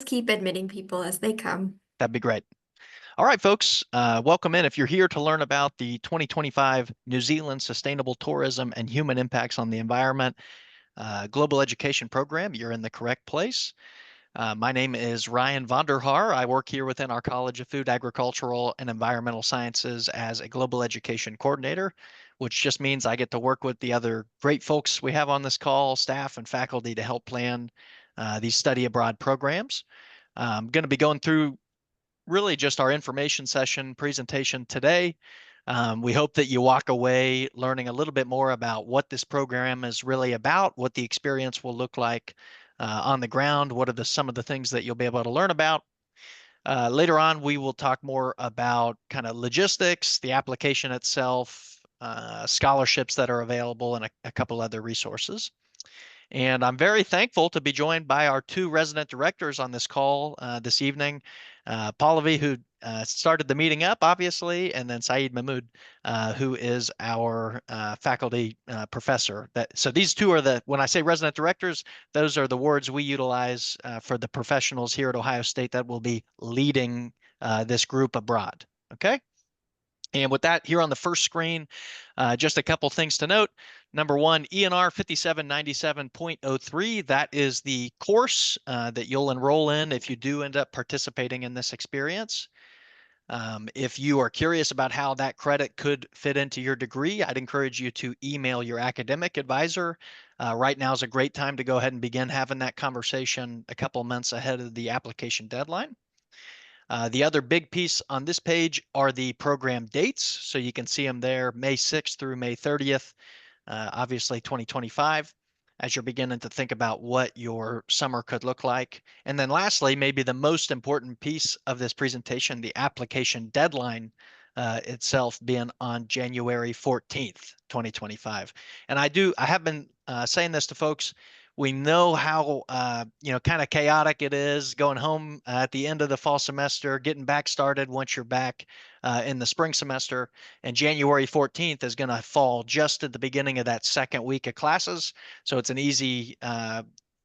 keep admitting people as they come. That'd be great. All right, folks, welcome in. If you're here to learn about the 2025 New Zealand Sustainable Tourism and Human Impacts on the Environment Global Education Program, you're in the correct place. My name is Ryan Vonderhaar. I work here within our College of Food, Agricultural, and Environmental Sciences as a Global Education Coordinator, which just means I get to work with the other great folks we have on this call, staff and faculty, to help plan these study abroad programs. I'm going to be going through really just our information session presentation today. We hope that you walk away learning a little bit more about what this program is really about, what the experience will look like on the ground, what are some of the things that you'll be able to learn about. Later on, we will talk more about kind of logistics, the application itself, scholarships that are available, and a couple other resources. And I'm very thankful to be joined by our two resident directors on this call this evening. Pallavi, who started the meeting up, obviously, and then Saeed Mahmood, who is our faculty professor. So these two are when I say resident directors, those are the words we utilize for the professionals here at Ohio State that will be leading this group abroad. Okay? And with that, here on the first screen, just a couple things to note. Number one, ENR 5797.03, that is the course that you'll enroll in if you do end up participating in this experience. If you are curious about how that credit could fit into your degree, I'd encourage you to email your academic advisor. Right now is a great time to go ahead and begin having that conversation a couple months ahead of the application deadline. The other big piece on this page are the program dates. So you can see them there, May 6th through May 30th, obviously 2025, as you're beginning to think about what your summer could look like. And then lastly, maybe the most important piece of this presentation, the application deadline itself being on January 14th, 2025. And I have been saying this to folks. We know how kind of chaotic it is going home at the end of the fall semester, getting back started once you're back in the spring semester. And January 14th is going to fall just at the beginning of that second week of classes. So it's an easy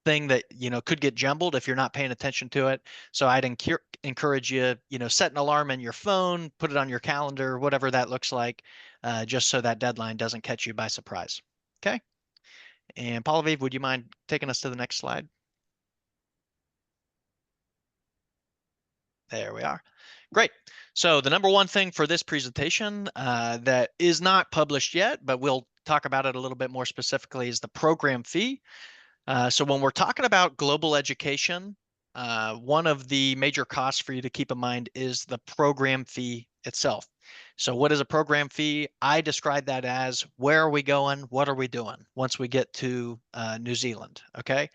thing that could get jumbled if you're not paying attention to it. So I'd encourage you, set an alarm in your phone, put it on your calendar, whatever that looks like, just so that deadline doesn't catch you by surprise. Okay. And Pallavi, would you mind taking us to the next slide? There we are. Great. So the number one thing for this presentation that is not published yet, but we'll talk about it a little bit more specifically, is the program fee. So when we're talking about global education, one of the major costs for you to keep in mind is the program fee itself. So what is a program fee? I describe that as, where are we going? What are we doing once we get to New Zealand? Okay.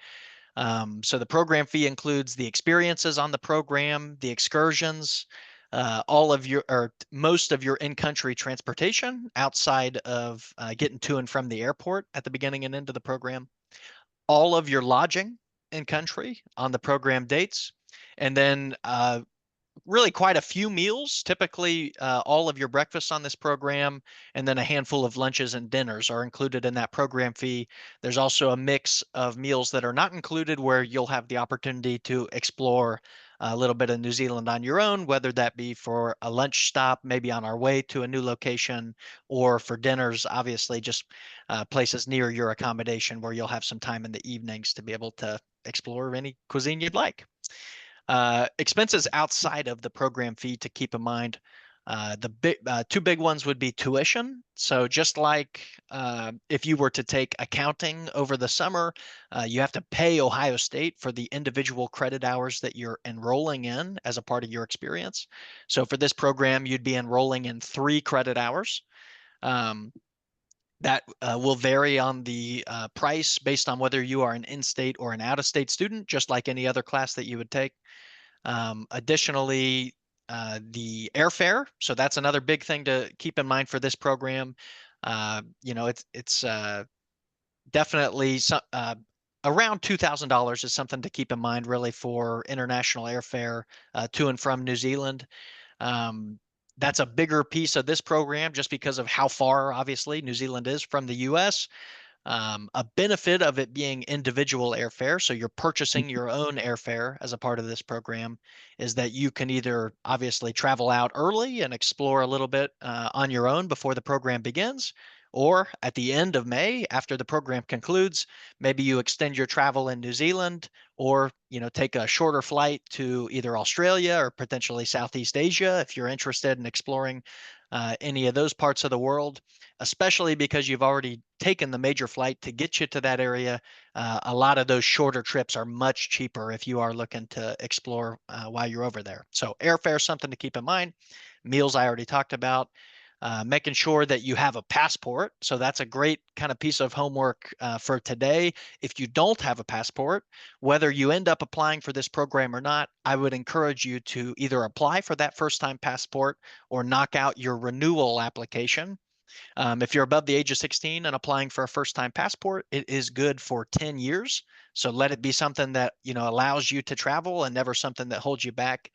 So the program fee includes the experiences on the program, the excursions, all of your or most of your in-country transportation outside of getting to and from the airport at the beginning and end of the program, all of your lodging in country on the program dates, and then really quite a few meals. Typically, all of your breakfasts on this program, and then a handful of lunches and dinners are included in that program fee. There's also a mix of meals that are not included where you'll have the opportunity to explore a little bit of New Zealand on your own, whether that be for a lunch stop, maybe on our way to a new location, or for dinners, obviously just places near your accommodation where you'll have some time in the evenings to be able to explore any cuisine you'd like. Expenses outside of the program fee to keep in mind. The two big ones would be tuition. So just like if you were to take accounting over the summer, you have to pay Ohio State for the individual credit hours that you're enrolling in as a part of your experience. So for this program, you'd be enrolling in 3 credit hours. That will vary on the price based on whether you are an in-state or an out-of-state student, just like any other class that you would take. Additionally, the airfare. So that's another big thing to keep in mind for this program. It's definitely around $2,000 is something to keep in mind really for international airfare to and from New Zealand. That's a bigger piece of this program just because of how far, obviously, New Zealand is from the U.S. A benefit of it being individual airfare, so you're purchasing your own airfare as a part of this program, is that you can either obviously travel out early and explore a little bit on your own before the program begins, or at the end of May, after the program concludes, maybe you extend your travel in New Zealand, or take a shorter flight to either Australia or potentially Southeast Asia if you're interested in exploring any of those parts of the world, especially because you've already taken the major flight to get you to that area. A lot of those shorter trips are much cheaper if you are looking to explore while you're over there. So airfare is something to keep in mind. Meals I already talked about. Making sure that you have a passport. So that's a great kind of piece of homework for today. If you don't have a passport, whether you end up applying for this program or not, I would encourage you to either apply for that first time passport or knock out your renewal application. If you're above the age of 16 and applying for a first time passport, it is good for 10 years. So let it be something that, allows you to travel and never something that holds you back.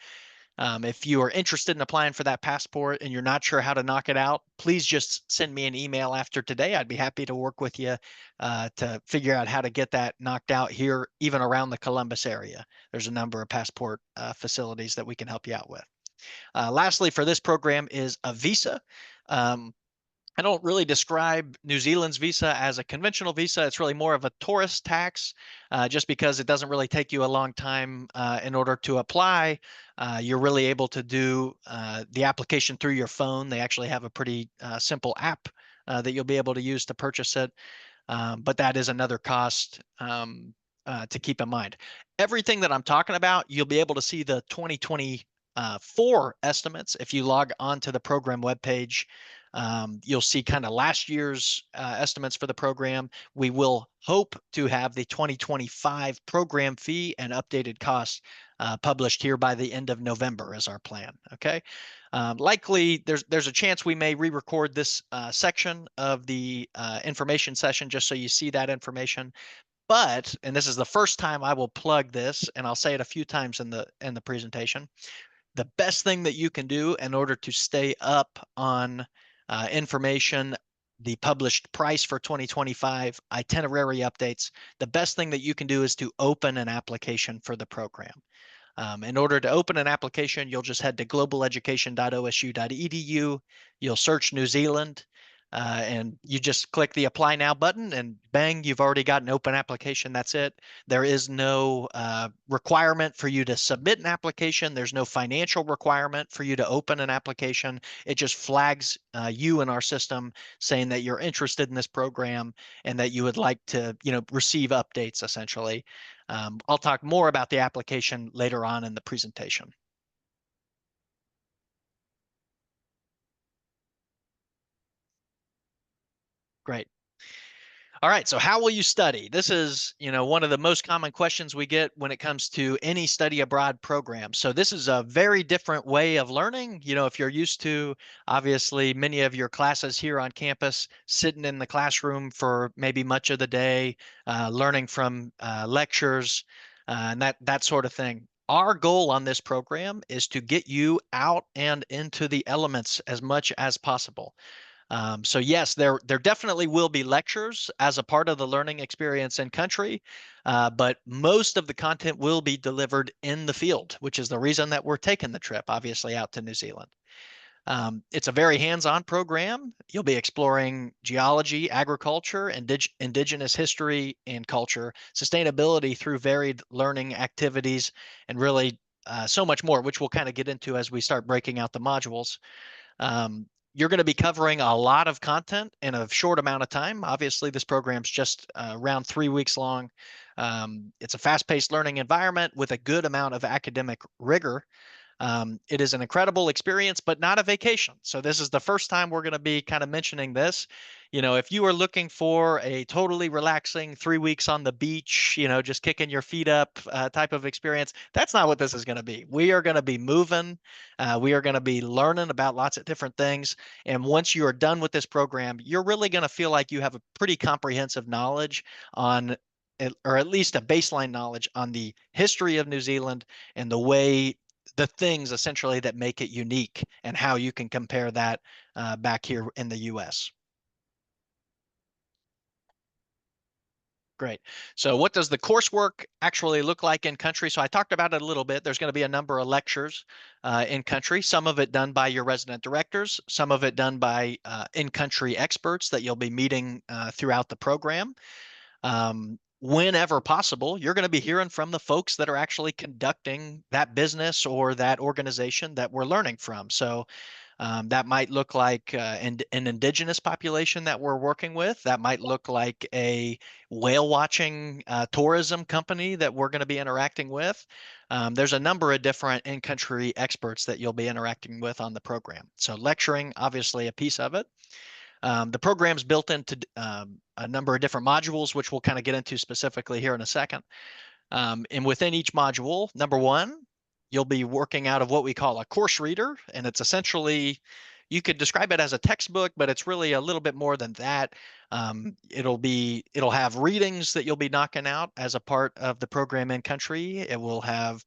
If you are interested in applying for that passport and you're not sure how to knock it out, please just send me an email after today. I'd be happy to work with you to figure out how to get that knocked out here, even around the Columbus area. There's a number of passport facilities that we can help you out with. Lastly, for this program is a visa. I don't really describe New Zealand's visa as a conventional visa. It's really more of a tourist tax, just because it doesn't really take you a long time in order to apply. You're really able to do the application through your phone. They actually have a pretty simple app that you'll be able to use to purchase it. But that is another cost to keep in mind. Everything that I'm talking about, you'll be able to see the 2024 estimates if you log onto the program webpage. You'll see kind of last year's estimates for the program. We will hope to have the 2025 program fee and updated costs published here by the end of November is our plan. Okay. Likely, there's a chance we may re-record this section of the information session just so you see that information. But, and this is the first time I will plug this, and I'll say it a few times in the presentation, the best thing that you can do in order to stay up on information, the published price for 2025, itinerary updates, the best thing that you can do is to open an application for the program. In order to open an application, you'll just head to globaleducation.osu.edu. You'll search New Zealand, and you just click the Apply Now button, and bang, you've already got an open application. That's it. There is no requirement for you to submit an application. There's no financial requirement for you to open an application. It just flags you in our system saying that you're interested in this program and that you would like to, receive updates essentially. I'll talk more about the application later on in the presentation. Great. All right, so how will you study? This is, one of the most common questions we get when it comes to any study abroad program. So this is a very different way of learning. If you're used to, obviously, many of your classes here on campus, sitting in the classroom for maybe much of the day, learning from lectures, and that sort of thing. Our goal on this program is to get you out and into the elements as much as possible. So yes, there definitely will be lectures as a part of the learning experience in country, but most of the content will be delivered in the field, which is the reason that we're taking the trip, obviously, out to New Zealand. It's a very hands-on program. You'll be exploring geology, agriculture, indigenous history and culture, sustainability through varied learning activities, and really so much more, which we'll kind of get into as we start breaking out the modules. You're going to be covering a lot of content in a short amount of time. Obviously, this program's just around 3 weeks long. It's a fast-paced learning environment with a good amount of academic rigor. It is an incredible experience, but not a vacation. So this is the first time we're going to be kind of mentioning this. If you are looking for a totally relaxing 3 weeks on the beach, just kicking your feet up type of experience, that's not what this is going to be. We are going to be moving. We are going to be learning about lots of different things. And once you are done with this program, you're really going to feel like you have a pretty comprehensive knowledge on, or at least a baseline knowledge on the history of New Zealand and the things essentially that make it unique and how you can compare that back here in the US. Great. So what does the coursework actually look like in country? So I talked about it a little bit. There's going to be a number of lectures in country, some of it done by your resident directors, some of it done by in-country experts that you'll be meeting throughout the program. Whenever possible, you're going to be hearing from the folks that are actually conducting that business or that organization that we're learning from. So that might look like an indigenous population that we're working with. That might look like a whale watching tourism company that we're going to be interacting with. There's a number of different in-country experts that you'll be interacting with on the program. So lecturing, obviously a piece of it. The program's built into a number of different modules, which we'll kind of get into specifically here in a second. And within each module, number one, you'll be working out of what we call a course reader. And it's essentially, you could describe it as a textbook, but it's really a little bit more than that. It'll have readings that you'll be knocking out as a part of the program in country. It will have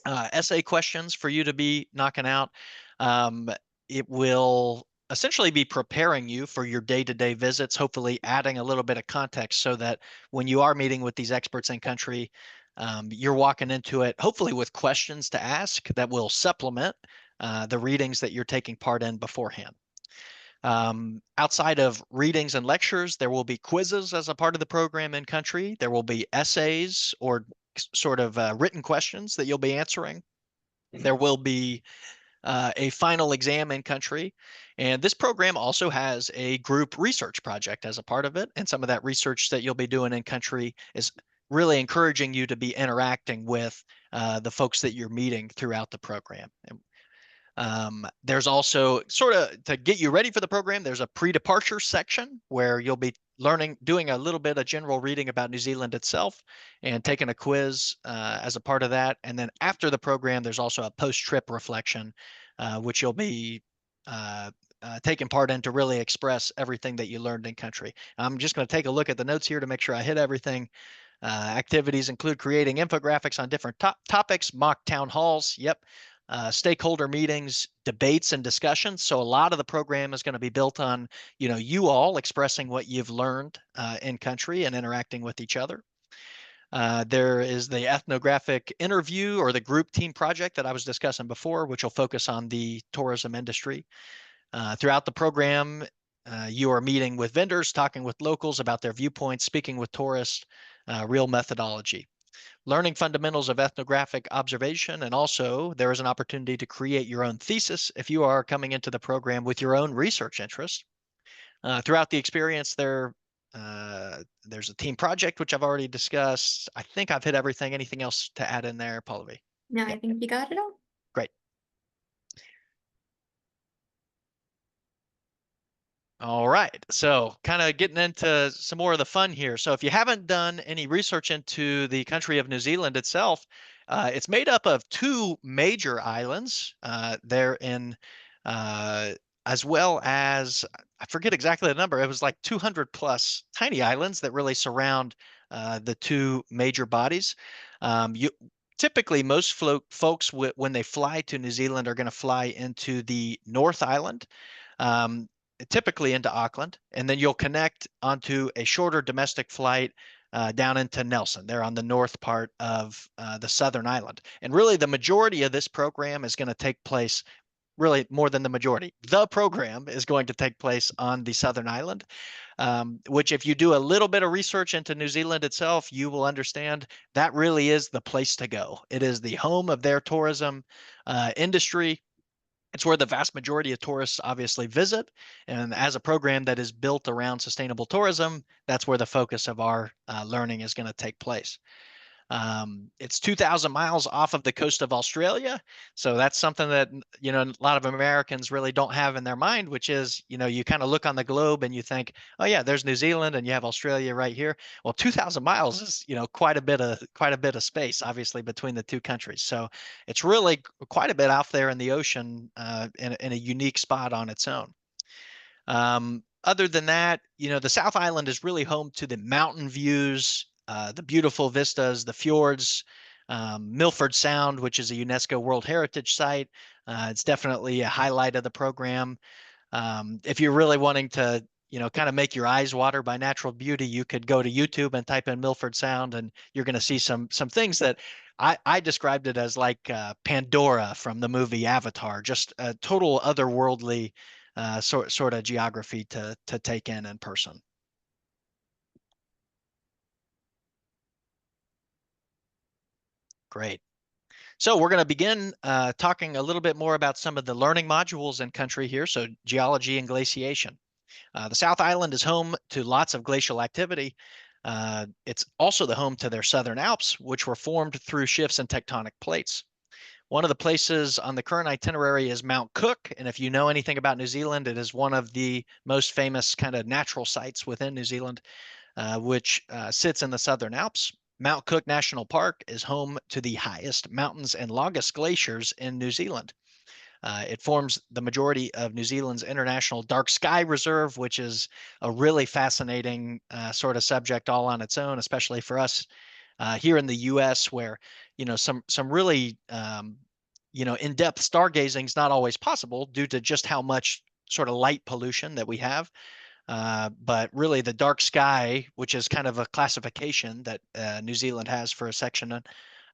essay questions for you to be knocking out. It will essentially be preparing you for your day-to-day visits, hopefully adding a little bit of context so that when you are meeting with these experts in country, you're walking into it hopefully with questions to ask that will supplement the readings that you're taking part in beforehand. Outside of readings and lectures, there will be quizzes as a part of the program in country. There will be essays or sort of written questions that you'll be answering. There will be a final exam in country. And this program also has a group research project as a part of it. And some of that research that you'll be doing in country is really encouraging you to be interacting with the folks that you're meeting throughout the program. There's also sort of to get you ready for the program, there's a pre-departure section where you'll be doing a little bit of general reading about New Zealand itself and taking a quiz as a part of that. And then after the program, there's also a post-trip reflection, which you'll be taking part in to really express everything that you learned in country. I'm just going to take a look at the notes here to make sure I hit everything. Activities include creating infographics on different topics, mock town halls. Yep. Stakeholder meetings, debates, and discussions. So a lot of the program is going to be built on, you all expressing what you've learned in country and interacting with each other. There is the ethnographic interview or the group team project that I was discussing before, which will focus on the tourism industry. Throughout the program, you are meeting with vendors, talking with locals about their viewpoints, speaking with tourists, real methodology. Learning fundamentals of ethnographic observation, and also there is an opportunity to create your own thesis if you are coming into the program with your own research interests. Throughout the experience, there's a team project, which I've already discussed. I think I've hit everything. Anything else to add in there, Pallavi? No, I think you got it all. Great. All right, so kind of getting into some more of the fun here. So if you haven't done any research into the country of New Zealand itself, it's made up of two major islands there in, as well as, I forget exactly the number, it was like 200 plus tiny islands that really surround the two major bodies. Typically, most folks, when they fly to New Zealand, are going to fly into the North Island. Typically into Auckland, and then you'll connect onto a shorter domestic flight down into Nelson. They're on the north part of the southern island. And really the majority of this program is going to take place, really more than the majority. The program is going to take place on the southern island, which if you do a little bit of research into New Zealand itself, you will understand that really is the place to go. It is the home of their tourism industry. It's where the vast majority of tourists obviously visit. And as a program that is built around sustainable tourism, that's where the focus of our learning is going to take place. It's 2,000 miles off of the coast of Australia. So that's something that, a lot of Americans really don't have in their mind, which is, you kind of look on the globe and you think, oh yeah, there's New Zealand and you have Australia right here. Well, 2,000 miles is, quite a bit of space, obviously, between the two countries. So it's really quite a bit out there in the ocean in a unique spot on its own. Other than that, the South Island is really home to the mountain views, the beautiful vistas, the fjords, Milford Sound, which is a UNESCO World Heritage Site. It's definitely a highlight of the program. If you're really wanting to kind of make your eyes water by natural beauty, you could go to YouTube and type in Milford Sound, and you're going to see some things that I described it as like Pandora from the movie Avatar, just a total otherworldly sort of geography to take in person. Great. So we're going to begin talking a little bit more about some of the learning modules in country here. So geology and glaciation. The South Island is home to lots of glacial activity. It's also the home to their Southern Alps, which were formed through shifts in tectonic plates. One of the places on the current itinerary is Mount Cook. And if you know anything about New Zealand, it is one of the most famous kind of natural sites within New Zealand, which sits in the Southern Alps. Mount Cook National Park is home to the highest mountains and longest glaciers in New Zealand. It forms the majority of New Zealand's International Dark Sky Reserve, which is a really fascinating sort of subject all on its own, especially for us here in the U.S., where some really in-depth stargazing is not always possible due to just how much sort of light pollution that we have. But really, the dark sky, which is kind of a classification that New Zealand has for a section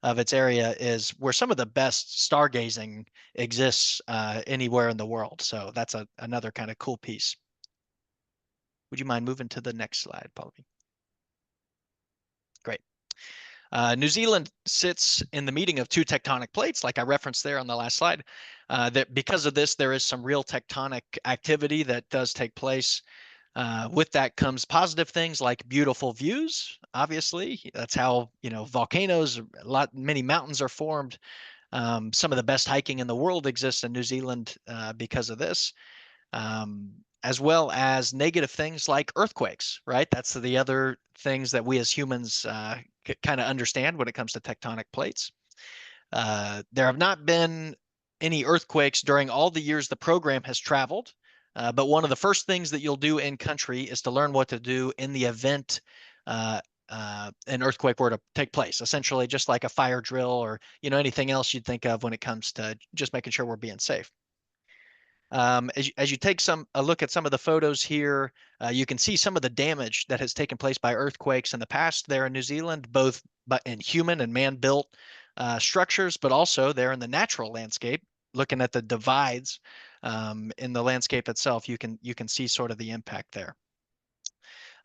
of its area, is where some of the best stargazing exists anywhere in the world. So that's another kind of cool piece. Would you mind moving to the next slide, Pallavi? Great. New Zealand sits in the meeting of two tectonic plates, like I referenced there on the last slide. That because of this, there is some real tectonic activity that does take place. With that comes positive things like beautiful views. Obviously, that's how volcanoes, many mountains are formed. Some of the best hiking in the world exists in New Zealand because of this, as well as negative things like earthquakes. Right, that's the other things that we as humans kind of understand when it comes to tectonic plates. There have not been any earthquakes during all the years the program has traveled. But one of the first things that you'll do in country is to learn what to do in the event an earthquake were to take place, essentially just like a fire drill or anything else you'd think of when it comes to just making sure we're being safe. As you take a look at some of the photos here, you can see some of the damage that has taken place by earthquakes in the past there in New Zealand, both in human and man-built structures, but also there in the natural landscape. Looking at the divides in the landscape itself, you can see sort of the impact there.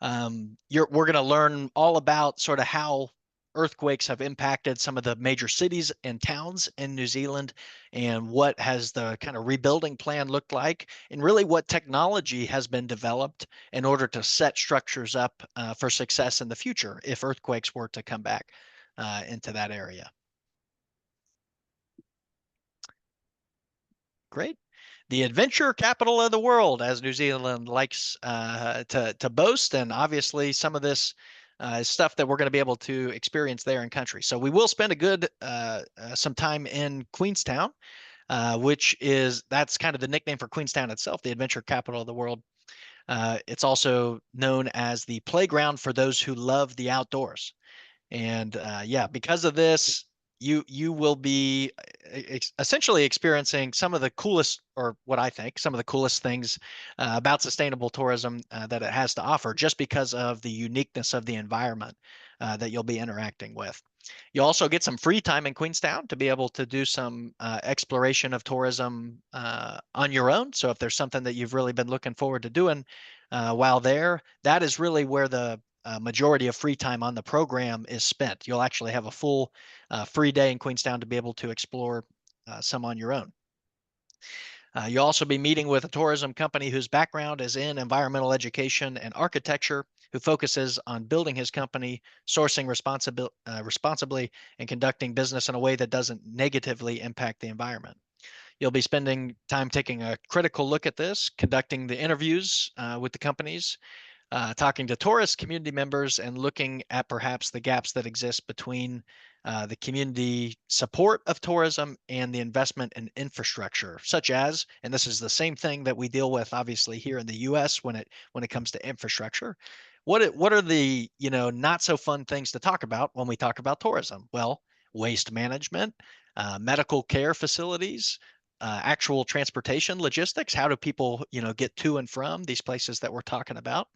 We're going to learn all about sort of how earthquakes have impacted some of the major cities and towns in New Zealand, and what has the kind of rebuilding plan looked like, and really what technology has been developed in order to set structures up for success in the future if earthquakes were to come back into that area. Great. The adventure capital of the world, as New Zealand likes to boast, and obviously some of this is stuff that we're going to be able to experience there in country. So we will spend a good some time in Queenstown, that's kind of the nickname for Queenstown itself, the adventure capital of the world. It's also known as the playground for those who love the outdoors. And yeah, because of this, you will be essentially experiencing some of the coolest, or what I think, some of the coolest things about sustainable tourism that it has to offer, just because of the uniqueness of the environment that you'll be interacting with. You'll also get some free time in Queenstown to be able to do some exploration of tourism on your own. So if there's something that you've really been looking forward to doing while there, that is really where the majority of free time on the program is spent. You'll actually have a full free day in Queenstown to be able to explore some on your own. You'll also be meeting with a tourism company whose background is in environmental education and architecture, who focuses on building his company, sourcing responsibly, and conducting business in a way that doesn't negatively impact the environment. You'll be spending time taking a critical look at this, conducting the interviews with the companies, talking to tourists, community members, and looking at perhaps the gaps that exist between the community support of tourism and the investment in infrastructure, such as, and this is the same thing that we deal with obviously here in the U.S. when it comes to infrastructure. What are the not so fun things to talk about when we talk about tourism? Well, waste management, medical care facilities, actual transportation logistics. How do people, get to and from these places that we're talking about?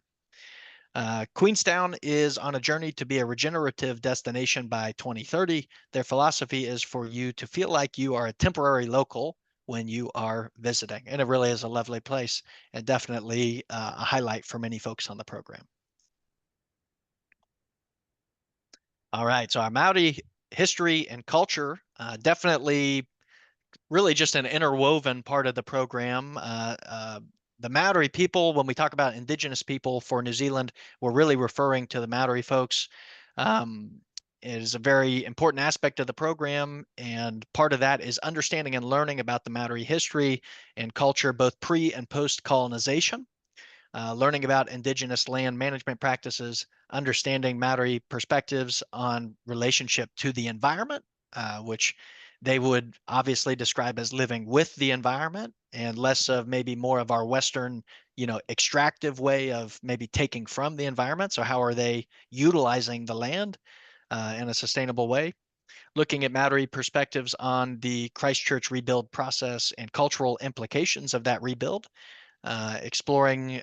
Queenstown is on a journey to be a regenerative destination by 2030. Their philosophy is for you to feel like you are a temporary local when you are visiting. And it really is a lovely place and definitely a highlight for many folks on the program. All right, so our Maori history and culture, definitely really just an interwoven part of the program. The Maori people, when we talk about Indigenous people for New Zealand, we're really referring to the Maori folks. Um, it is a very important aspect of the program, and part of that is understanding and learning about the Maori history and culture, both pre and post colonization. Learning about Indigenous land management practices, understanding Maori perspectives on relationship to the environment, which they would obviously describe as living with the environment and less of maybe more of our Western, extractive way of maybe taking from the environment. So how are they utilizing the land in a sustainable way? Looking at Maori perspectives on the Christchurch rebuild process and cultural implications of that rebuild, exploring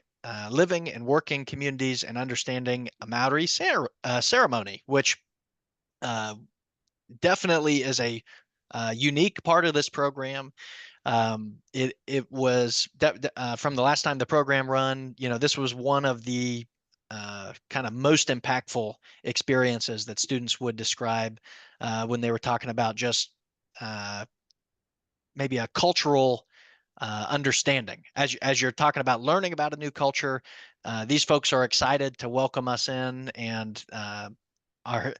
living and working communities and understanding a Maori ceremony, which uh, definitely is a unique part of this program. It was from the last time the program run, this was one of the kind of most impactful experiences that students would describe when they were talking about just uh, maybe a cultural understanding. As you're talking about learning about a new culture, these folks are excited to welcome us in, and our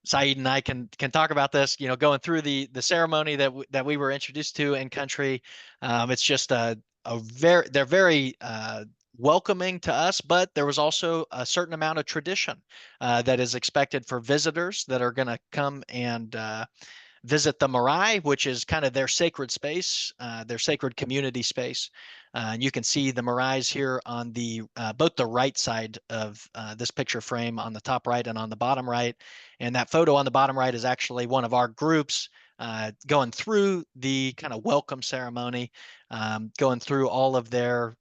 Saeed and I can talk about this. Going through the ceremony that we were introduced to in country, it's just they're very welcoming to us, but there was also a certain amount of tradition that is expected for visitors that are going to come and visit the marae, which is kind of their sacred space, their sacred community space. And you can see the maraes here on the both the right side of this picture frame, on the top right and on the bottom right. And that photo on the bottom right is actually one of our groups going through the kind of welcome ceremony, going through all of their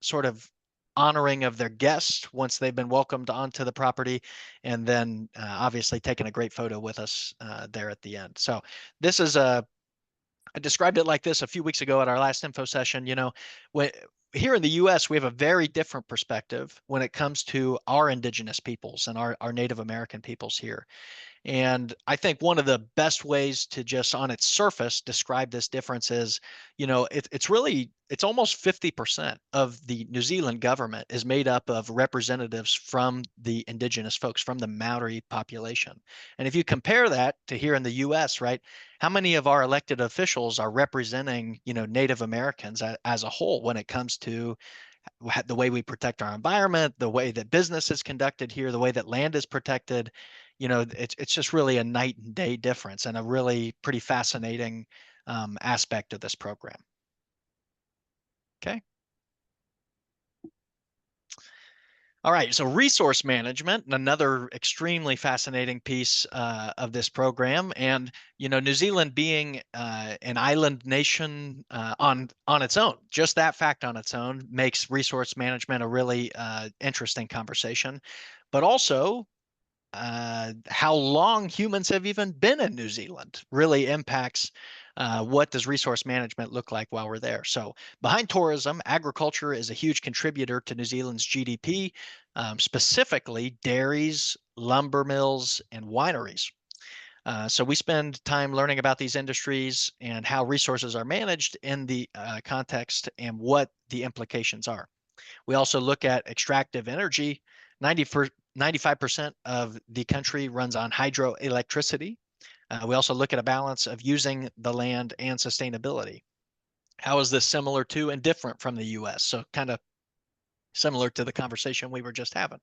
sort of honoring of their guests once they've been welcomed onto the property, and then obviously taking a great photo with us there at the end. So this is I described it like this a few weeks ago at our last info session. When here in the US, we have a very different perspective when it comes to our indigenous peoples and our Native American peoples here. And I think one of the best ways to just on its surface describe this difference is, it's almost 50% of the New Zealand government is made up of representatives from the indigenous folks, from the Maori population. And if you compare that to here in the US, right, how many of our elected officials are representing, Native Americans as a whole when it comes to the way we protect our environment, the way that business is conducted here, the way that land is protected? It's just really a night and day difference, and a really pretty fascinating aspect of this program. Okay. All right, so resource management, another extremely fascinating piece of this program. And New Zealand being an island nation on its own, just that fact on its own makes resource management a really interesting conversation. But also, how long humans have even been in New Zealand really impacts what does resource management look like while we're there. So behind tourism, agriculture is a huge contributor to New Zealand's GDP, specifically dairies, lumber mills, and wineries. So we spend time learning about these industries and how resources are managed in the context and what the implications are. We also look at extractive energy. 95% of the country runs on hydroelectricity. We also look at a balance of using the land and sustainability. How is this similar to and different from the US? So kind of similar to the conversation we were just having.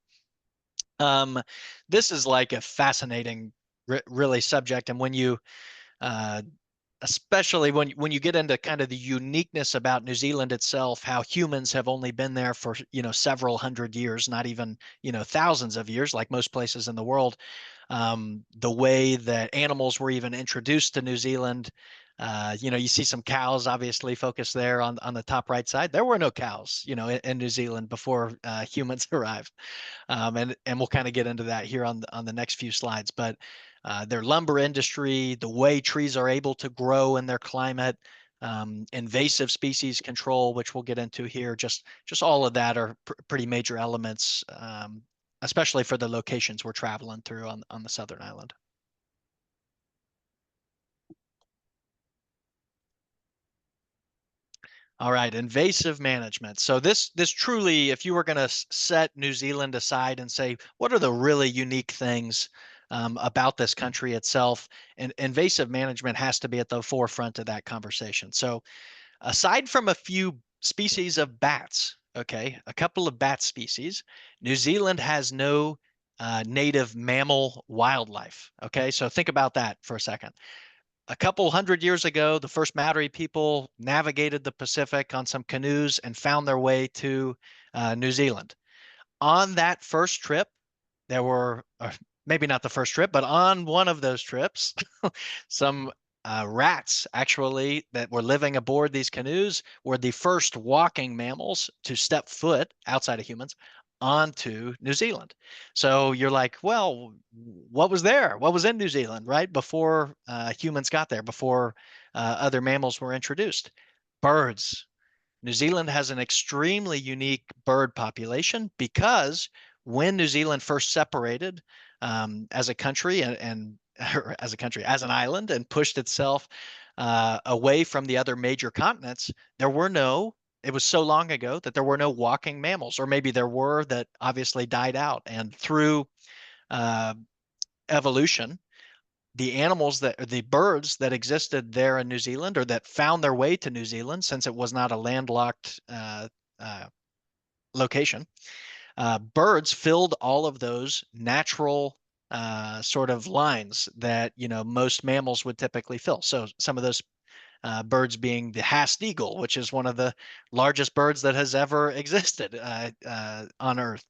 This is like a fascinating, really subject. And when you, especially when you get into kind of the uniqueness about New Zealand itself, how humans have only been there for, several hundred years, not even, thousands of years, like most places in the world. The way that animals were even introduced to New Zealand, You see some cows obviously focused there on the top right side. There were no cows, in New Zealand before humans arrived. And we'll kind of get into that here on the next few slides. But their lumber industry, the way trees are able to grow in their climate, invasive species control, which we'll get into here, just all of that are pretty major elements, especially for the locations we're traveling through on the southern island. All right, invasive management. So this truly, if you were going to set New Zealand aside and say, what are the really unique things about this country itself, and invasive management has to be at the forefront of that conversation. So aside from a few species of bats, okay, a couple of bat species, New Zealand has no native mammal wildlife. Okay, so think about that for a second. A couple hundred years ago, the first Maori people navigated the Pacific on some canoes and found their way to New Zealand. On that first trip, there were, maybe not the first trip, but on one of those trips, some rats actually that were living aboard these canoes were the first walking mammals to step foot outside of humans onto New Zealand. So you're like, well, what was there? What was in New Zealand, right? Before humans got there, before other mammals were introduced? Birds. New Zealand has an extremely unique bird population because when New Zealand first separated as a country and as a country, as an island, and pushed itself away from the other major continents, there were no, it was so long ago that there were no walking mammals, or maybe there were that obviously died out. And through uh, evolution, the birds that existed there in New Zealand, or that found their way to New Zealand, since it was not a landlocked uh, location, birds filled all of those natural sort of lines that most mammals would typically fill. So some of those birds being the Haast eagle, which is one of the largest birds that has ever existed on Earth.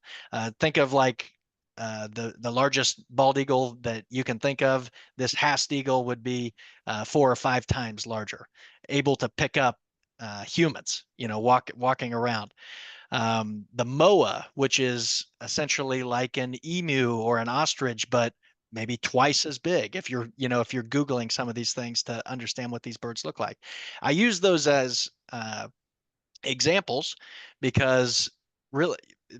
Think of like the largest bald eagle that you can think of. This Haast eagle would be 4 or 5 times larger, able to pick up humans, walking around. The moa, which is essentially like an emu or an ostrich, but maybe twice as big. If you're Googling some of these things to understand what these birds look like. I use those as examples because really,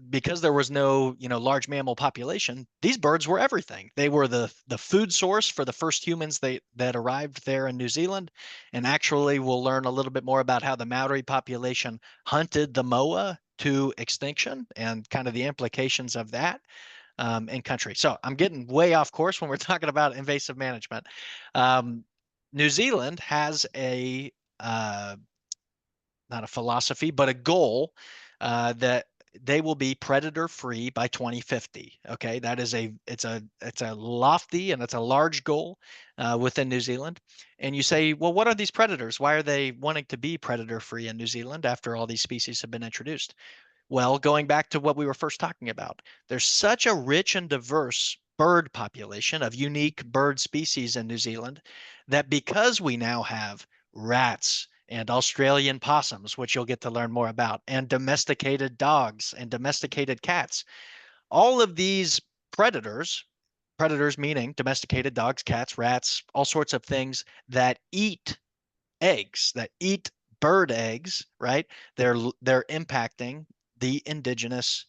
because there was no large mammal population, these birds were everything. They were the food source for the first humans that arrived there in New Zealand. And actually we'll learn a little bit more about how the Maori population hunted the moa to extinction and kind of the implications of that in country. So I'm getting way off course when we're talking about invasive management. New Zealand has a not a philosophy, but a goal that they will be predator free by 2050. Okay, that is it's a lofty and it's a large goal within New Zealand. And you say, well, what are these predators? Why are they wanting to be predator free in New Zealand after all these species have been introduced? Well, going back to what we were first talking about, there's such a rich and diverse bird population of unique bird species in New Zealand that because we now have rats and Australian possums, which you'll get to learn more about, and domesticated dogs and domesticated cats, all of these predators meaning domesticated dogs, cats, rats, all sorts of things that eat eggs, that eat bird eggs, right? They're impacting the indigenous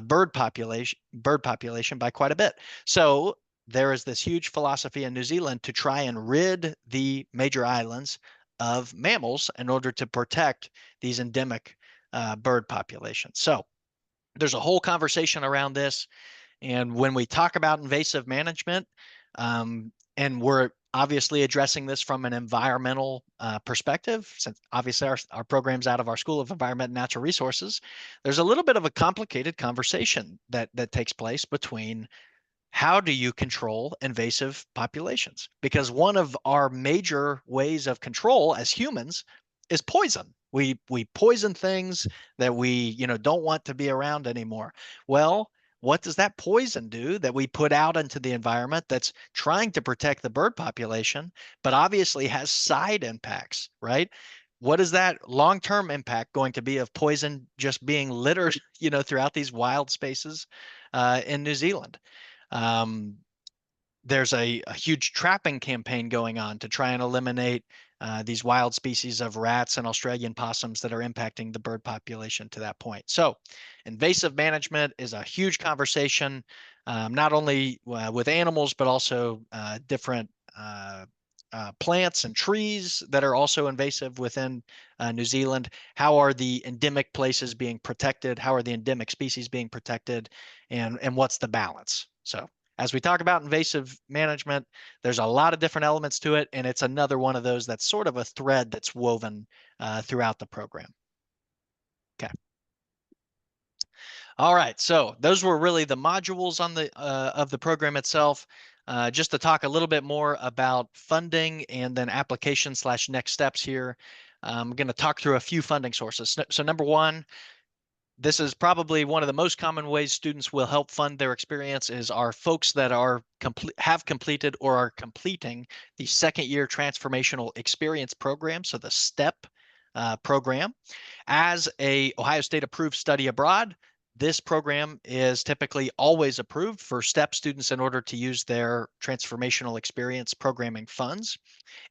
bird population by quite a bit. So there is this huge philosophy in New Zealand to try and rid the major islands of mammals in order to protect these endemic bird populations. So there's a whole conversation around this. And when we talk about invasive management, and we're obviously addressing this from an environmental perspective, since obviously our program's out of our School of Environment and Natural Resources, there's a little bit of a complicated conversation that takes place between how do you control invasive populations? Because one of our major ways of control as humans is poison. We poison things that we don't want to be around anymore. Well, what does that poison do that we put out into the environment that's trying to protect the bird population, but obviously has side impacts, right? What is that long-term impact going to be of poison just being littered, throughout these wild spaces in New Zealand? Um, there's a huge trapping campaign going on to try and eliminate these wild species of rats and Australian possums that are impacting the bird population to that point. So invasive management is a huge conversation, not only with animals, but also different plants and trees that are also invasive within New Zealand. How are the endemic places being protected? How are the endemic species being protected? And what's the balance? So as we talk about invasive management, there's a lot of different elements to it, and it's another one of those that's sort of a thread that's woven throughout the program. Okay. All right, so those were really the modules on the of the program itself. Just to talk a little bit more about funding and then application / next steps here. I'm going to talk through a few funding sources. So number one, this is probably one of the most common ways students will help fund their experience is our folks that are have completed or are completing the second year transformational experience program. So the STEP program. As a Ohio State approved study abroad, this program is typically always approved for STEP students in order to use their transformational experience programming funds.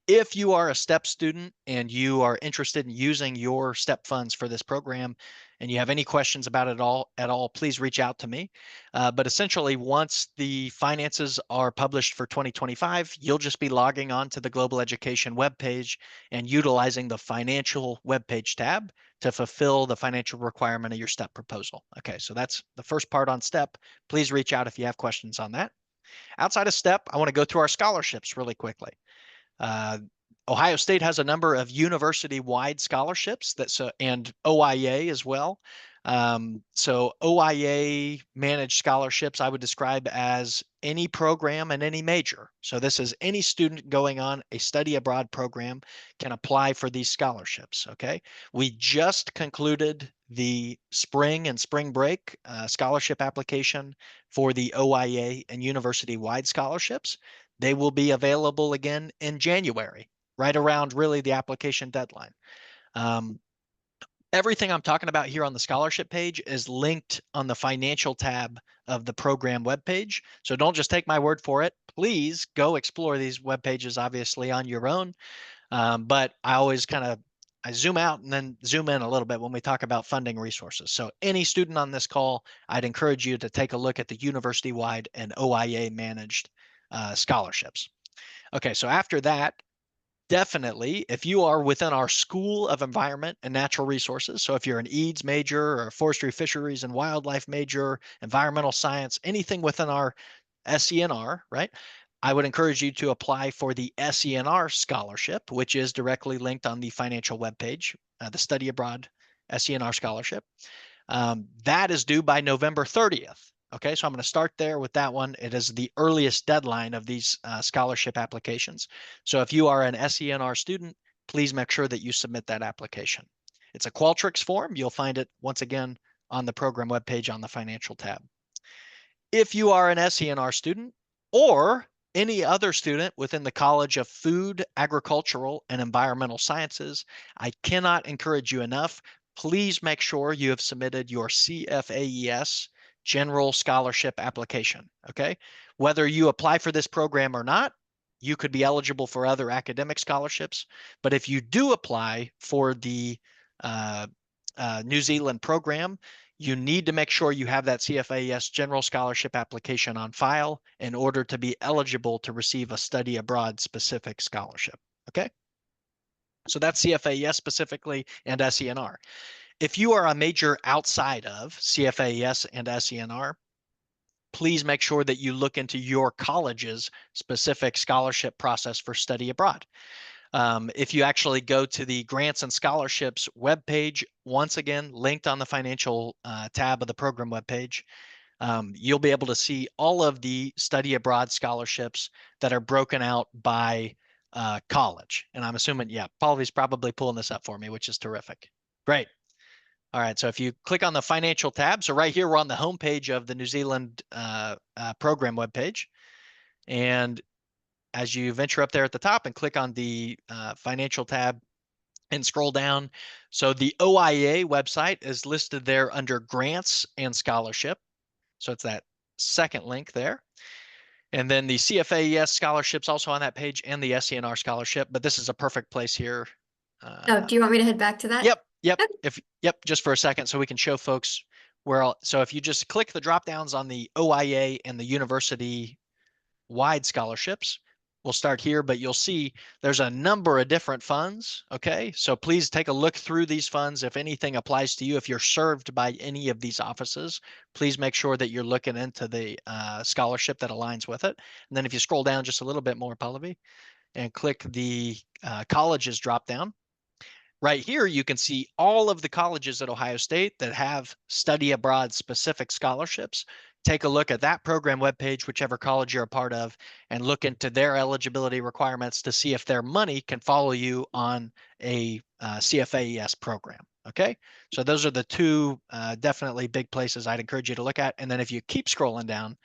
If you are a STEP student and you are interested in using your STEP funds for this program and you have any questions about it at all, please reach out to me. But essentially, once the finances are published for 2025, you'll just be logging on to the Global Education webpage and utilizing the financial webpage tab to fulfill the financial requirement of your STEP proposal. Okay, so that's the first part on STEP. Please reach out if you have questions on that. Outside of STEP, I want to go through our scholarships really quickly. Ohio State has a number of university-wide scholarships and OIA as well. So OIA managed scholarships I would describe as any program and any major. So this is any student going on a study abroad program can apply for these scholarships. Okay, we just concluded the spring and spring break scholarship application for the OIA and university-wide scholarships. They will be available again in January, right around really the application deadline. Everything I'm talking about here on the scholarship page is linked on the financial tab of the program webpage. So don't just take my word for it. Please go explore these web pages, obviously, on your own. But I always I zoom out and then zoom in a little bit when we talk about funding resources. So any student on this call, I'd encourage you to take a look at the university-wide and OIA managed scholarships. Okay, so after that, definitely, if you are within our School of Environment and Natural Resources, so if you're an EADS major or a Forestry, Fisheries, and Wildlife major, environmental science, anything within our SENR, right? I would encourage you to apply for the SENR scholarship, which is directly linked on the financial webpage, the Study Abroad SENR scholarship. That is due by November 30th. Okay, so I'm going to start there with that one. It is the earliest deadline of these scholarship applications. So if you are an SENR student, please make sure that you submit that application. It's a Qualtrics form. You'll find it once again on the program webpage on the financial tab. If you are an SENR student or any other student within the College of Food, Agricultural, and Environmental Sciences, I cannot encourage you enough. Please make sure you have submitted your CFAES General Scholarship application, okay? Whether you apply for this program or not, you could be eligible for other academic scholarships. But if you do apply for the New Zealand program, you need to make sure you have that CFAES General Scholarship application on file in order to be eligible to receive a study abroad specific scholarship, okay? So that's CFAES specifically and SENR. If you are a major outside of CFAES and SENR, please make sure that you look into your college's specific scholarship process for study abroad. If you actually go to the grants and scholarships webpage, once again, linked on the financial tab of the program webpage, you'll be able to see all of the study abroad scholarships that are broken out by college. And I'm assuming, yeah, Paulie's probably pulling this up for me, which is terrific. Great. All right, so if you click on the financial tab, so right here, we're on the homepage of the New Zealand program webpage. And as you venture up there at the top and click on the financial tab and scroll down, so the OIA website is listed there under grants and scholarship. So it's that second link there. And then the CFAES scholarships also on that page, and the SCNR scholarship, but this is a perfect place here. Oh, do you want me to head back to that? Yep. Okay. Just for a second, so we can show folks where. So if you just click the drop downs on the OIA and the university wide scholarships, we'll start here, but you'll see there's a number of different funds. Okay, so please take a look through these funds. If anything applies to you, if you're served by any of these offices, please make sure that you're looking into the scholarship that aligns with it. And then if you scroll down just a little bit more, Pallavi, and click the colleges drop down. Right here, you can see all of the colleges at Ohio State that have study abroad specific scholarships. Take a look at that program webpage, whichever college you're a part of, and look into their eligibility requirements to see if their money can follow you on a CFAES program. Okay, so those are the two definitely big places I'd encourage you to look at. And then if you keep scrolling down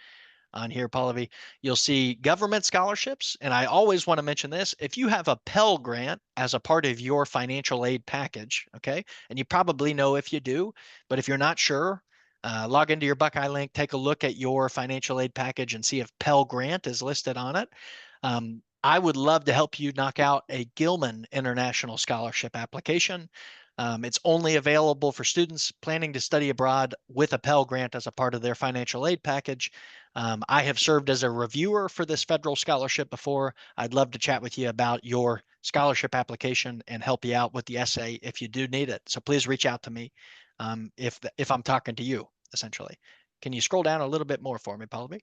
on here, Pallavi, you'll see government scholarships. And I always want to mention this. If you have a Pell Grant as a part of your financial aid package, okay, and you probably know if you do, but if you're not sure, log into your Buckeye link, take a look at your financial aid package and see if Pell Grant is listed on it. I would love to help you knock out a Gilman International Scholarship application. It's only available for students planning to study abroad with a Pell Grant as a part of their financial aid package. I have served as a reviewer for this federal scholarship before. I'd love to chat with you about your scholarship application and help you out with the essay if you do need it. So please reach out to me if I'm talking to you, essentially. Can you scroll down a little bit more for me, Pallavi?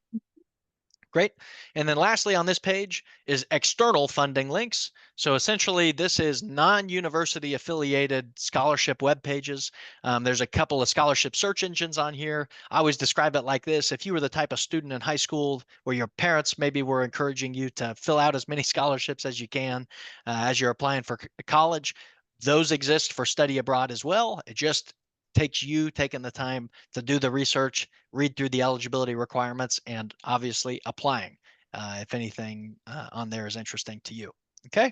Great. And then lastly on this page is external funding links. So essentially this is non-university affiliated scholarship web pages. There's a couple of scholarship search engines on here. I always describe it like this. If you were the type of student in high school where your parents maybe were encouraging you to fill out as many scholarships as you can as you're applying for college, those exist for study abroad as well. It just takes you taking the time to do the research, read through the eligibility requirements, and obviously applying if anything on there is interesting to you. Okay.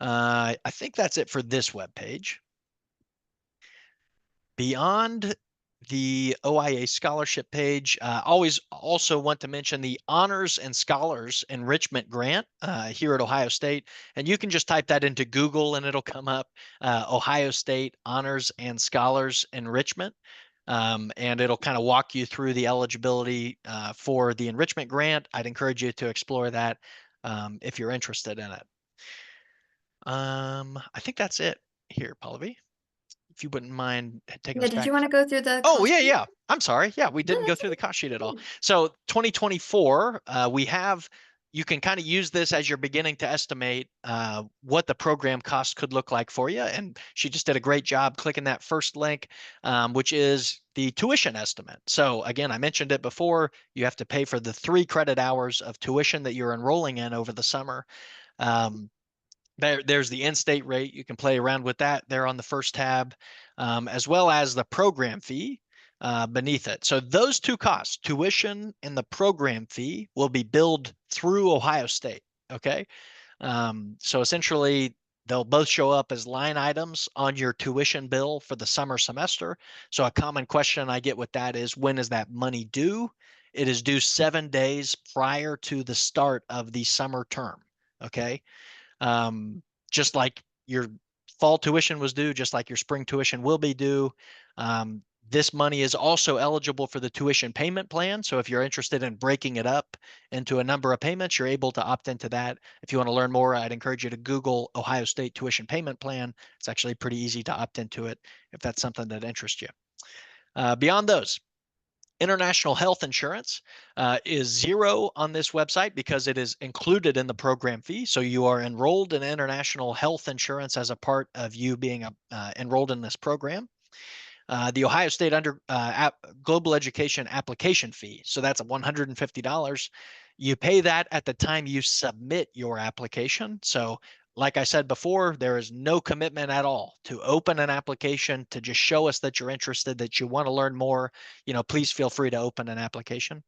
I think that's it for this web page. Beyond the OIA scholarship page, always also want to mention the Honors and Scholars Enrichment Grant here at Ohio State. And you can just type that into Google and it'll come up, Ohio State Honors and Scholars Enrichment. And it'll kind of walk you through the eligibility for the enrichment grant. I'd encourage you to explore that if you're interested in it. I think that's it here, Pallavi. If you wouldn't mind taking Yeah, us did back. you want to go through the Oh, cost sheet? yeah. I'm sorry. Yeah, we No, didn't go that's through the okay. cost sheet at all. So 2024, you can kind of use this as you're beginning to estimate what the program cost could look like for you. And she just did a great job clicking that first link, which is the tuition estimate. So again, I mentioned it before, you have to pay for the 3 credit hours of tuition that you're enrolling in over the summer. There's the in-state rate. You can play around with that there on the first tab, as well as the program fee beneath it. So those two costs, tuition and the program fee, will be billed through Ohio State. Okay. So essentially, they'll both show up as line items on your tuition bill for the summer semester. So a common question I get with that is, when is that money due? It is due 7 days prior to the start of the summer term. Okay. Just like your fall tuition was due, just like your spring tuition will be due. This money is also eligible for the tuition payment plan. So if you're interested in breaking it up into a number of payments, you're able to opt into that. If you want to learn more, I'd encourage you to Google Ohio State tuition payment plan. It's actually pretty easy to opt into it if that's something that interests you. Beyond those, international health insurance is zero on this website because it is included in the program fee. So you are enrolled in international health insurance as a part of you being enrolled in this program. The Ohio State Global Education application fee. So that's $150. You pay that at the time you submit your application. So like I said before, there is no commitment at all to open an application, to just show us that you're interested, that you want to learn more. Please feel free to open an application.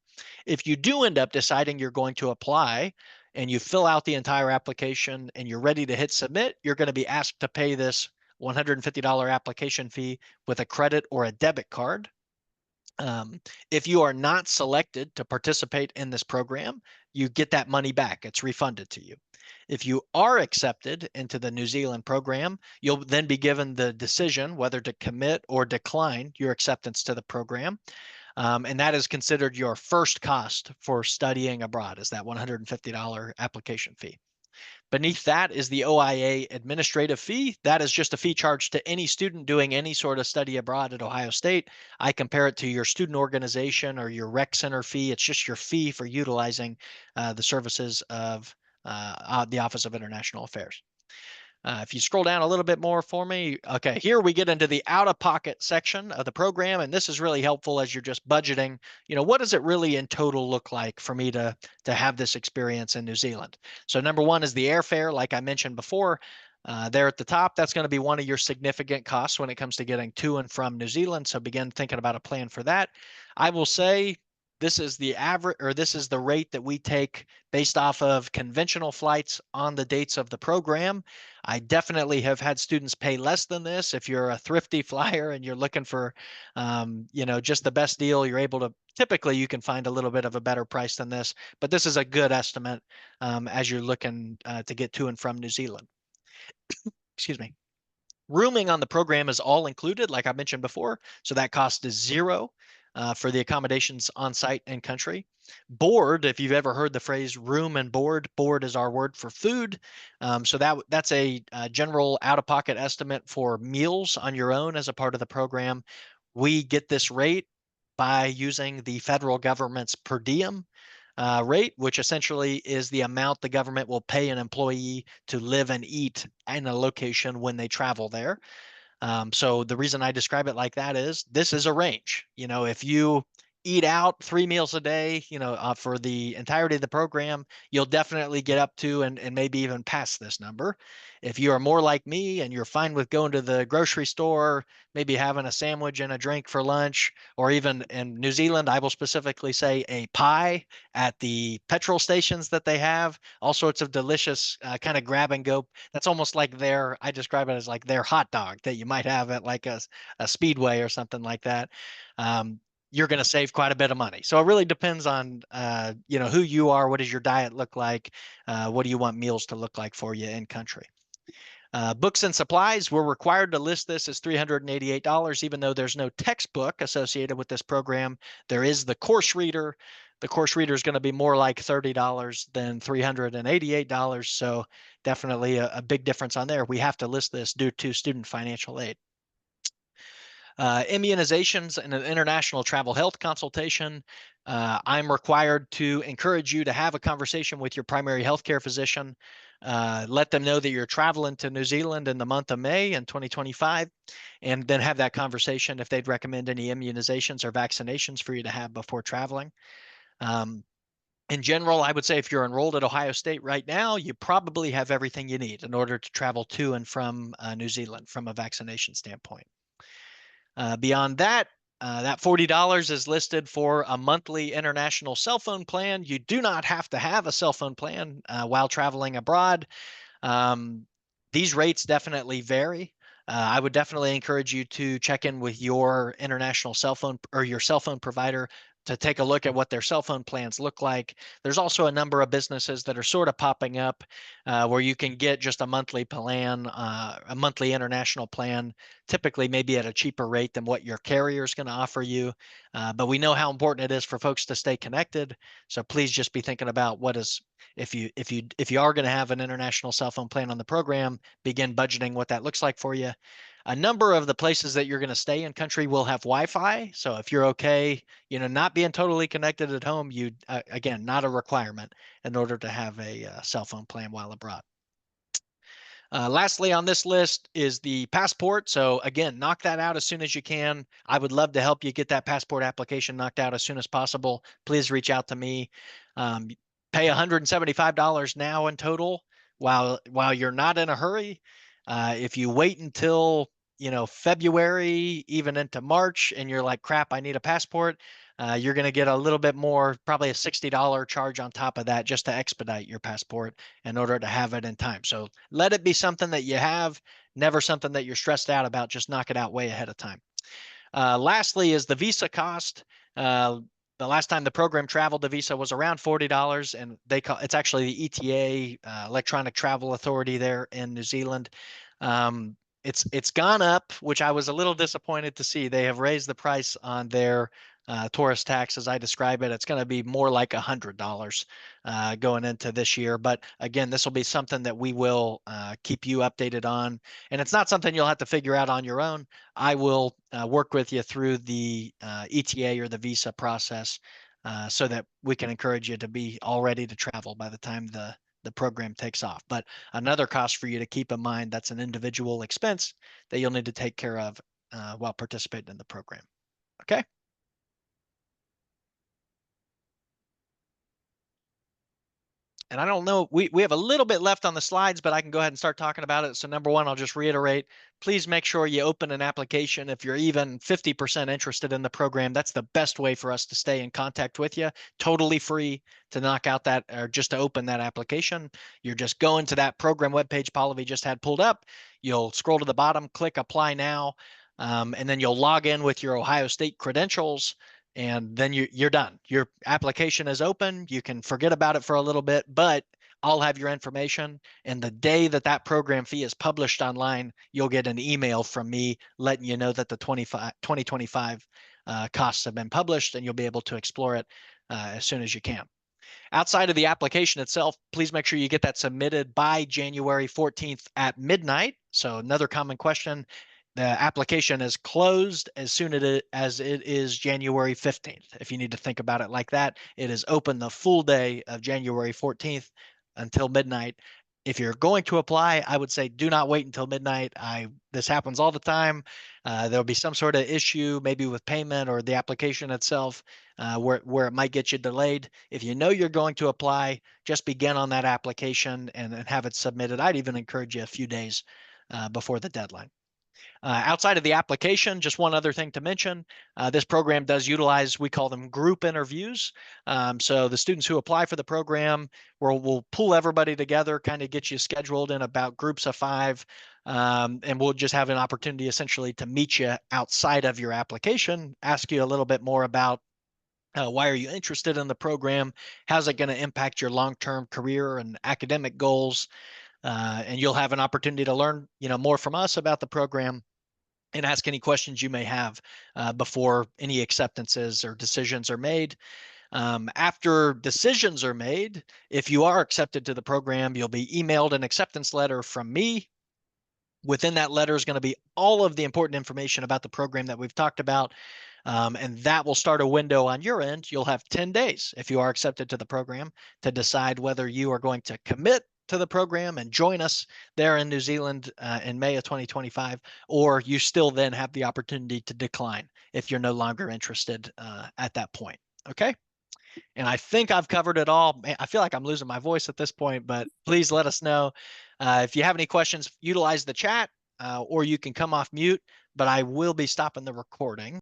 If you do end up deciding you're going to apply and you fill out the entire application and you're ready to hit submit, you're going to be asked to pay this $150 application fee with a credit or a debit card. If you are not selected to participate in this program, you get that money back. It's refunded to you. If you are accepted into the New Zealand program, you'll then be given the decision whether to commit or decline your acceptance to the program. And that is considered your first cost for studying abroad, is that $150 application fee. Beneath that is the OIA administrative fee. That is just a fee charged to any student doing any sort of study abroad at Ohio State. I compare it to your student organization or your rec center fee. It's just your fee for utilizing the services of the Office of International Affairs. If you scroll down a little bit more for me, okay, here we get into the out-of-pocket section of the program, and this is really helpful as you're just budgeting. What does it really in total look like for me to have this experience in New Zealand? So number one is the airfare, like I mentioned before. There at the top, that's going to be one of your significant costs when it comes to getting to and from New Zealand. So begin thinking about a plan for that. I will say this is the average, or this is the rate that we take based off of conventional flights on the dates of the program. I definitely have had students pay less than this. If you're a thrifty flyer and you're looking for, just the best deal, you're able to, typically you can find a little bit of a better price than this, but this is a good estimate as you're looking to get to and from New Zealand. Excuse me. Rooming on the program is all included, like I mentioned before, so that cost is zero for the accommodations on site and country. Board, if you've ever heard the phrase room and board, board is our word for food. So that's a general out-of-pocket estimate for meals on your own as a part of the program. We get this rate by using the federal government's per diem rate, which essentially is the amount the government will pay an employee to live and eat in a location when they travel there. So the reason I describe it like that is this is a range. If you eat out 3 meals a day, for the entirety of the program, you'll definitely get up to and maybe even past this number. If you are more like me and you're fine with going to the grocery store, maybe having a sandwich and a drink for lunch, or even in New Zealand, I will specifically say a pie at the petrol stations that they have, all sorts of delicious kind of grab and go. That's almost like I describe it as like their hot dog that you might have at like a Speedway or something like that. You're going to save quite a bit of money. So it really depends on, who you are. What does your diet look like? What do you want meals to look like for you in country? Books and supplies, we're required to list this as $388, even though there's no textbook associated with this program. There is the course reader. The course reader is going to be more like $30 than $388. So definitely a big difference on there. We have to list this due to student financial aid. Immunizations and an international travel health consultation. I'm required to encourage you to have a conversation with your primary healthcare physician. Let them know that you're traveling to New Zealand in the month of May in 2025, and then have that conversation if they'd recommend any immunizations or vaccinations for you to have before traveling. In general, I would say if you're enrolled at Ohio State right now, you probably have everything you need in order to travel to and from New Zealand from a vaccination standpoint. Beyond that, that $40 is listed for a monthly international cell phone plan. You do not have to have a cell phone plan while traveling abroad. These rates definitely vary. I would definitely encourage you to check in with your international cell phone or your cell phone provider to take a look at what their cell phone plans look like. There's also a number of businesses that are sort of popping up where you can get just a monthly plan, a monthly international plan, typically maybe at a cheaper rate than what your carrier is going to offer you. But we know how important it is for folks to stay connected. So please just be thinking about if you are going to have an international cell phone plan on the program, begin budgeting what that looks like for you. A number of the places that you're going to stay in country will have Wi-Fi. So if you're okay, not being totally connected at home, again, not a requirement in order to have a cell phone plan while abroad. Lastly on this list is the passport. So again, knock that out as soon as you can. I would love to help you get that passport application knocked out as soon as possible. Please reach out to me. Pay $175 now in total while you're not in a hurry. If you wait until, February, even into March, and you're like, crap, I need a passport, you're going to get a little bit more, probably a $60 charge on top of that just to expedite your passport in order to have it in time. So let it be something that you have, never something that you're stressed out about. Just knock it out way ahead of time. Lastly is the visa cost. The last time the program traveled, the visa was around $40, and it's actually the ETA, Electronic Travel Authority there in New Zealand. It's gone up, which I was a little disappointed to see. They have raised the price on their tourist tax, as I describe it. It's going to be more like $100 going into this year. But again, this will be something that we will keep you updated on. And it's not something you'll have to figure out on your own. I will work with you through the ETA or the visa process so that we can encourage you to be all ready to travel by the time the program takes off. But another cost for you to keep in mind, that's an individual expense that you'll need to take care of while participating in the program. Okay. And I don't know, we have a little bit left on the slides, but I can go ahead and start talking about it. So number one, I'll just reiterate, please make sure you open an application. If you're even 50% interested in the program, that's the best way for us to stay in contact with you. Totally free to knock out that, or just to open that application. You're just going to that program webpage Pallavi just had pulled up. You'll scroll to the bottom, click apply now, and then you'll log in with your Ohio State credentials. And then you're done. Your application is open. You can forget about it for a little bit, but I'll have your information. And the day that that program fee is published online, you'll get an email from me letting you know that the 2025 costs have been published, and you'll be able to explore it as soon as you can. Outside of the application itself, please make sure you get that submitted by January 14th at midnight. So another common question, the application is closed as soon as it is January 15th. If you need to think about it like that, it is open the full day of January 14th until midnight. If you're going to apply, I would say do not wait until midnight. This happens all the time. There'll be some sort of issue, maybe with payment or the application itself, where it might get you delayed. If you know you're going to apply, just begin on that application and have it submitted. I'd even encourage you a few days before the deadline. Outside of the application, just one other thing to mention, this program does utilize, we call them group interviews. So the students who apply for the program, we'll pull everybody together, kind of get you scheduled in about groups of 5, and we'll just have an opportunity essentially to meet you outside of your application, ask you a little bit more about why are you interested in the program? How's it going to impact your long-term career and academic goals? And you'll have an opportunity to learn, more from us about the program and ask any questions you may have before any acceptances or decisions are made. After decisions are made, if you are accepted to the program, you'll be emailed an acceptance letter from me. Within that letter is going to be all of the important information about the program that we've talked about. And that will start a window on your end. You'll have 10 days if you are accepted to the program to decide whether you are going to commit to the program and join us there in New Zealand in May of 2025, or you still then have the opportunity to decline if you're no longer interested at that point. Okay. And I think I've covered it all. I feel like I'm losing my voice at this point, but please let us know. If you have any questions, utilize the chat or you can come off mute, but I will be stopping the recording.